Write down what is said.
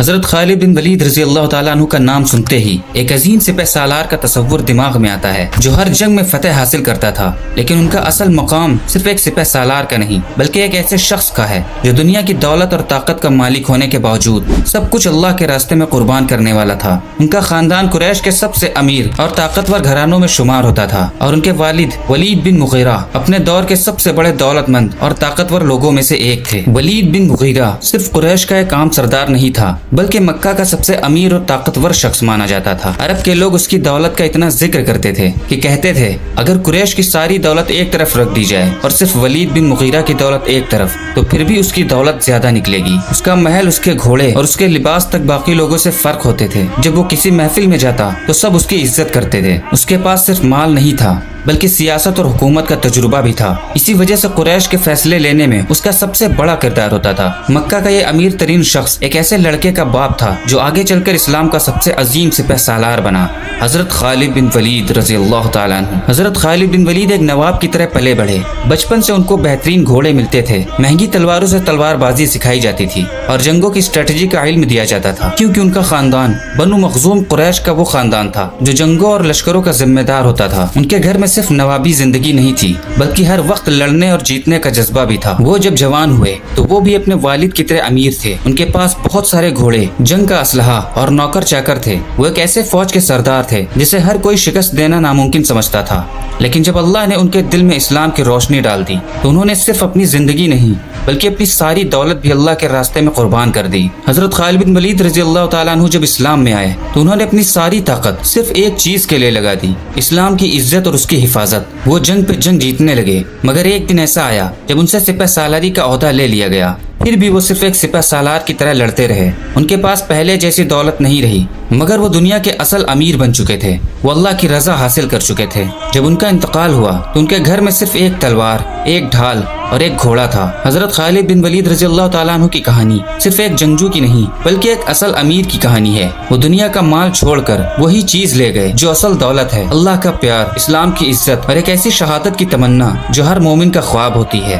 حضرت خالد بن ولید رضی اللہ تعالیٰ عنہ کا نام سنتے ہی ایک عظیم سپہ سالار کا تصور دماغ میں آتا ہے جو ہر جنگ میں فتح حاصل کرتا تھا، لیکن ان کا اصل مقام صرف ایک سپہ سالار کا نہیں بلکہ ایک ایسے شخص کا ہے جو دنیا کی دولت اور طاقت کا مالک ہونے کے باوجود سب کچھ اللہ کے راستے میں قربان کرنے والا تھا۔ ان کا خاندان قریش کے سب سے امیر اور طاقتور گھرانوں میں شمار ہوتا تھا اور ان کے والد ولید بن مغیرہ اپنے دور کے سب سے بڑے دولت مند اور طاقتور لوگوں میں سے ایک تھے۔ ولید بن مغیرہ صرف قریش کا ایک عام سردار نہیں تھا بلکہ مکہ کا سب سے امیر اور طاقتور شخص مانا جاتا تھا۔ عرب کے لوگ اس کی دولت کا اتنا ذکر کرتے تھے کہ کہتے تھے اگر قریش کی ساری دولت ایک طرف رکھ دی جائے اور صرف ولید بن مغیرہ کی دولت ایک طرف تو پھر بھی اس کی دولت زیادہ نکلے گی۔ اس کا محل، اس کے گھوڑے اور اس کے لباس تک باقی لوگوں سے فرق ہوتے تھے۔ جب وہ کسی محفل میں جاتا تو سب اس کی عزت کرتے تھے۔ اس کے پاس صرف مال نہیں تھا بلکہ سیاست اور حکومت کا تجربہ بھی تھا۔ اسی وجہ سے قریش کے فیصلے لینے میں اس کا سب سے بڑا کردار ہوتا تھا۔ مکہ کا یہ امیر ترین شخص ایک ایسے لڑکے کا باپ تھا جو آگے چل کر اسلام کا سب سے عظیم سپہ سالار بنا، حضرت خالد بن ولید رضی اللہ تعالیٰ عنہ۔ حضرت خالد بن ولید ایک نواب کی طرح پلے بڑھے۔ بچپن سے ان کو بہترین گھوڑے ملتے تھے، مہنگی تلواروں سے تلوار بازی سکھائی جاتی تھی اور جنگوں کی اسٹریٹجی کا علم دیا جاتا تھا، کیونکہ ان کا خاندان بنو مخزوم قریش کا وہ خاندان تھا جو جنگوں اور لشکروں کا ذمہ دار ہوتا تھا۔ ان کے گھر میں صرف نوابی زندگی نہیں تھی بلکہ ہر وقت لڑنے اور جیتنے کا جذبہ بھی تھا۔ وہ جب جوان ہوئے تو وہ بھی اپنے والد کی طرح امیر تھے۔ ان کے پاس بہت سارے گھوڑے، جنگ کا اسلحہ اور نوکر چاکر تھے۔ وہ ایک ایسے فوج کے سردار تھے جسے ہر کوئی شکست دینا ناممکن سمجھتا تھا، لیکن جب اللہ نے ان کے دل میں اسلام کی روشنی ڈال دی تو انہوں نے صرف اپنی زندگی نہیں بلکہ اپنی ساری دولت بھی اللہ کے راستے میں قربان کر دی۔ حضرت خالد بن ولید رضی اللہ تعالیٰ عنہ جب اسلام میں آئے تو انہوں نے اپنی ساری طاقت صرف ایک چیز کے لیے لگا دی، اسلام کی عزت اور اس کی حفاظت۔ وہ جنگ پہ جنگ جیتنے لگے، مگر ایک دن ایسا آیا جب ان سے سپہ سالاری کا عہدہ لے لیا گیا۔ پھر بھی وہ صرف ایک سپہ سالار کی طرح لڑتے رہے۔ ان کے پاس پہلے جیسی دولت نہیں رہی مگر وہ دنیا کے اصل امیر بن چکے تھے۔ وہ اللہ کی رضا حاصل کر چکے تھے۔ جب ان کا انتقال ہوا تو ان کے گھر میں صرف ایک تلوار، ایک ڈھال اور ایک گھوڑا تھا۔ حضرت خالد بن ولید رضی اللہ تعالیٰ عنہ کی کہانی صرف ایک جنگجو کی نہیں بلکہ ایک اصل امیر کی کہانی ہے۔ وہ دنیا کا مال چھوڑ کر وہی چیز لے گئے جو اصل دولت ہے، اللہ کا پیار، اسلام کی عزت اور ایک ایسی شہادت کی تمنا جو ہر مومن کا خواب ہوتی ہے۔